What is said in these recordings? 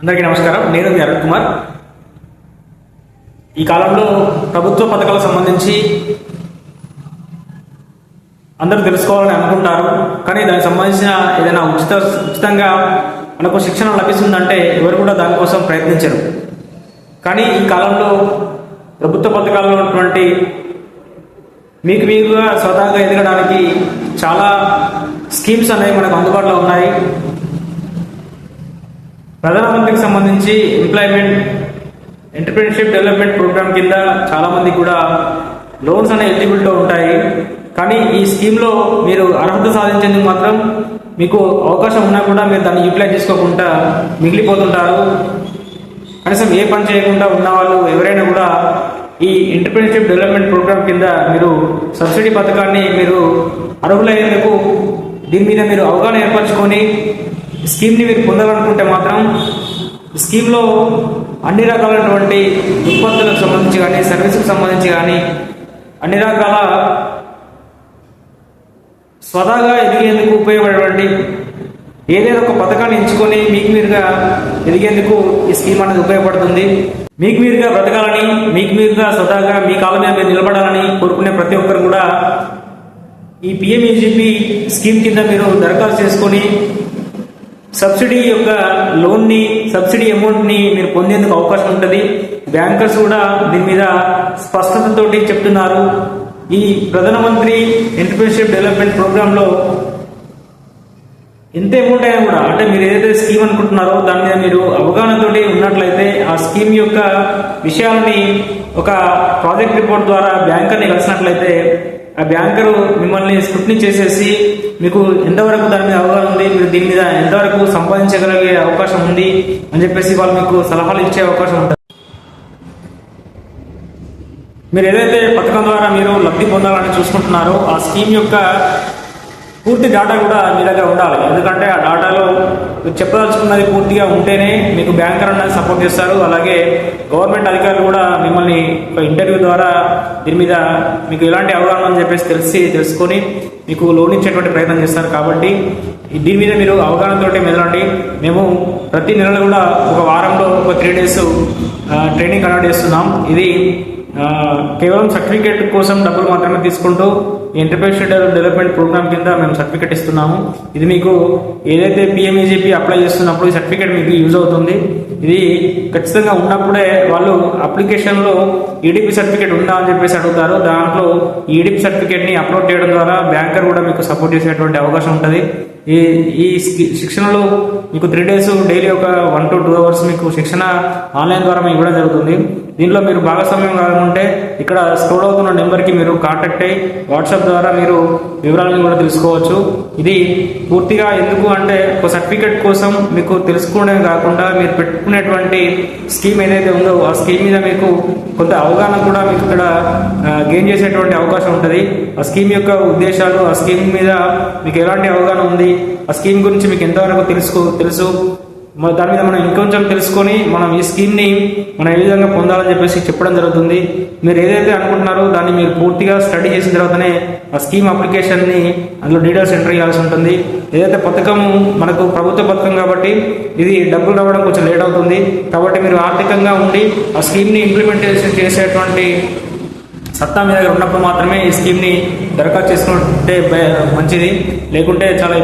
అందరికీ నమస్కారం. నేను మీ అరుణ్ కుమార్. ఈ కాలంలో ప్రభుత్వ పథకాలకు సంబంధించి అందరూ తెలుసుకోవాలని అనుకుంటారు. కానీ దానికి సంబంధించిన ఏదైనా ఉచితంగా మనకు శిక్షణ లభిస్తుందంటే ఎవరు కూడా దానికోసం ప్రయత్నించరు. కానీ ఈ కాలంలో ప్రభుత్వ పథకాల్లో ఉన్నటువంటి మీకు మీరుగా స్వతహాగా ఎదగడానికి చాలా స్కీమ్స్ అనేవి మనకు అందుబాటులో ఉన్నాయి. ప్రధానమంత్రికి సంబంధించి ఎంప్లాయ్మెంట్ ఎంటర్‌ప్రెన్యూర్‌షిప్ డెవలప్మెంట్ ప్రోగ్రామ్ కింద చాలామంది కూడా లోన్స్ అనే ఎలిజిబిలిటీలో ఉంటాయి. కానీ ఈ స్కీమ్లో మీరు అర్హత సాధించేందుకు మాత్రం మీకు అవకాశం ఉన్నా కూడా మీరు దాన్ని యూటిలైజ్ చేసుకోకుండా మిగిలిపోతుంటారు. కనీసం ఏ పని చేయకుండా ఉన్న వాళ్ళు ఎవరైనా కూడా ఈ ఎంటర్‌ప్రెన్యూర్‌షిప్ డెవలప్మెంట్ ప్రోగ్రామ్ కింద మీరు సబ్సిడీ పథకాన్ని మీరు అర్హులయ్యేందుకు దీని మీద మీరు అవగాహన ఏర్పరచుకొని స్కీమ్ని మీరు పొందాలనుకుంటే మాత్రం స్కీమ్లో అన్ని రకాలైనటువంటి ఉత్పత్తులకు సంబంధించి కానీ సర్వీసులకు సంబంధించి కానీ అన్ని రకాల స్వతహాగా ఎదిగేందుకు ఉపయోగపడేటువంటి ఏదైనా ఒక పథకాన్ని ఎంచుకొని మీకు మీరుగా ఎదిగేందుకు ఈ స్కీమ్ అనేది ఉపయోగపడుతుంది. మీకు మీరుగా బ్రతకాలని, మీకు మీరుగా స్వతహాగా మీ కాళ్ళ మీద మీరు నిలబడాలని కోరుకునే ప్రతి ఒక్కరు కూడా ఈ పిఎంఈజీపీ స్కీమ్ కింద మీరు దరఖాస్తు చేసుకొని సబ్సిడీ యొక్క లోన్ని, సబ్సిడీ అమౌంట్ని మీరు పొందేందుకు అవకాశం ఉంటుంది. బ్యాంకర్స్ కూడా దీని మీద స్పష్టతతోటి చెప్తున్నారు. ఈ ప్రధానమంత్రి ఎంటర్‌ప్రెన్యూర్‌షిప్ డెవలప్మెంట్ ప్రోగ్రాంలో ఎంత అమౌంట్ అయినా కూడా, అంటే మీరు ఏదైతే స్కీమ్ అనుకుంటున్నారో దాని మీద మీరు అవగాహనతోటి ఉన్నట్లయితే ఆ స్కీమ్ యొక్క విషయాలని ఒక ప్రాజెక్ట్ రిపోర్ట్ ద్వారా బ్యాంకర్ని కలిసినట్లయితే ఆ బ్యాంకరు మిమ్మల్ని స్క్రూటినీ చేసేసి మీకు ఎంతవరకు దాని మీద అవగాహన ఉంది, మీరు దీని మీద ఎంతవరకు సంపాదించగలిగే అవకాశం ఉంది అని చెప్పేసి వాళ్ళు మీకు సలహాలు ఇచ్చే అవకాశం ఉంటుంది. మీరు ఏదైతే పథకం ద్వారా మీరు లబ్ధి పొందాలని చూసుకుంటున్నారో ఆ స్కీమ్ యొక్క పూర్తి డేటా కూడా మీ దగ్గర ఉండాలి. ఎందుకంటే ఆ డేటాలో మీరు చెప్పదలుచుకున్నది పూర్తిగా ఉంటేనే మీకు బ్యాంకర్ అనేది సపోర్ట్ చేస్తారు. అలాగే గవర్నమెంట్ అధికారులు కూడా మిమ్మల్ని ఒక ఇంటర్వ్యూ ద్వారా దీని మీద మీకు ఎలాంటి అవగాహన అని చెప్పేసి తెలుసుకొని మీకు లోన్ ఇచ్చేటువంటి ప్రయత్నం చేస్తారు. కాబట్టి దీని మీద మీరు అవగాహనతోటి మెదలండి. మేము ప్రతి నెలలో కూడా ఒక వారంలో ఒక 3 days ట్రైనింగ్ కండక్ట్ చేస్తున్నాం. ఇది కేవలం సర్టిఫికేట్ కోసం డబ్బులు మాత్రమే తీసుకుంటూ ఎంటర్‌ప్రెన్యూర్‌షిప్ డెవలప్మెంట్ ప్రోగ్రామ్ కింద మేము సర్టిఫికేట్ ఇస్తున్నాము. ఇది మీకు ఏదైతే పిఎంఈజీపీ అప్లై చేస్తున్నప్పుడు ఈ సర్టిఫికేట్ మీకు యూజ్ అవుతుంది. ఇది ఖచ్చితంగా ఉన్నప్పుడే వాళ్ళు అప్లికేషన్లో ఈడీపీ సర్టిఫికేట్ ఉందా అని చెప్పేసి అడుగుతారు. దాంట్లో ఈడీపీ సర్టిఫికేట్ని అప్లోడ్ చేయడం ద్వారా బ్యాంకర్ కూడా మీకు సపోర్ట్ చేసేటువంటి అవకాశం ఉంటుంది. ఈ శిక్షణలో మీకు 3 days డైలీ ఒక 1 to 2 hours మీకు శిక్షణ ఆన్లైన్ ద్వారా మీకు ఇవ్వడం జరుగుతుంది. దీనిలో మీరు భాగస్వామ్యం కావాలంటే ఇక్కడ స్క్రోల్ అవుతున్న నెంబర్కి మీరు కాంటాక్ట్ అయ్యి వాట్సాప్ ద్వారా మీరు వివరాలను కూడా తెలుసుకోవచ్చు. ఇది పూర్తిగా ఎందుకు అంటే ఒక సర్టిఫికేట్ కోసం మీకు తెలుసుకోవడమే కాకుండా మీరు పెట్టుకునేటువంటి స్కీమ్ ఏదైతే ఉందో ఆ స్కీమ్ మీద మీకు కొంత అవగాహన కూడా మీకు ఇక్కడ గెయిన్ చేసేటువంటి అవకాశం ఉంటుంది. ఆ స్కీమ్ యొక్క ఉద్దేశాలు, ఆ స్కీమ్ మీద మీకు ఎలాంటి అవగాహన ఉంది, ఆ స్కీమ్ గురించి మీకు ఎంతవరకు తెలుసు దాని మీద మనం ఇంకొంచెం తెలుసుకొని మనం ఈ స్కీమ్ని మనం ఏ విధంగా పొందాలని చెప్పేసి చెప్పడం జరుగుతుంది. మీరు ఏదైతే అనుకుంటున్నారో దాన్ని మీరు పూర్తిగా స్టడీ చేసిన తర్వాతనే ఆ స్కీమ్ అప్లికేషన్ని అందులో డీటెయిల్స్ ఎంటర్ చేయాల్సి ఉంటుంది. ఏదైతే పథకం మనకు ప్రభుత్వ పథకం కాబట్టి ఇది డబ్బులు రావడం కొంచెం లేట్ అవుతుంది. కాబట్టి మీరు ఆర్థికంగా ఉండి ఆ స్కీమ్ని ఇంప్లిమెంటేషన్ చేసేటువంటి సత్తా మీ దగ్గర ఉన్నప్పుడు మాత్రమే ఈ స్కీమ్ని దరఖాస్తు చేసుకుంటే మంచిది. లేకుంటే చాలా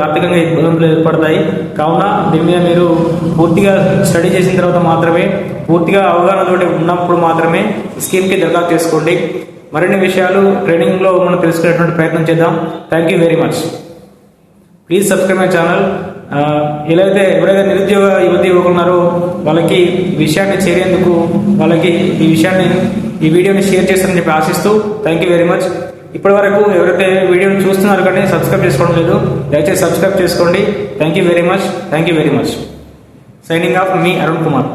ఆర్థికంగా ఇబ్బందులు ఏర్పడతాయి. కావున దీని మీద మీరు పూర్తిగా స్టడీ చేసిన తర్వాత మాత్రమే, పూర్తిగా అవగాహనతోటి ఉన్నప్పుడు మాత్రమే స్కీమ్కి దరఖాస్తు చేసుకోండి. మరిన్ని విషయాలు ట్రైనింగ్లో మనం తెలుసుకునేటువంటి ప్రయత్నం చేద్దాం. Thank you very much. Please subscribe my channel. ఎవరైతే నిరుద్యోగ యువకులు ఉన్నారో వాళ్ళకి ఈ విషయాన్ని చేరేందుకు వాళ్ళకి ఈ వీడియోని షేర్ చేస్తారని చెప్పి ఆశిస్తూ థ్యాంక్ యూ వెరీ మచ్. ఇప్పటి వరకు ఎవరైతే వీడియోని చూస్తున్నారు కానీ సబ్స్క్రైబ్ చేసుకోవడం లేదు, దయచేసి సబ్స్క్రైబ్ చేసుకోండి. Thank you very much. Signing off me Arun Kumar.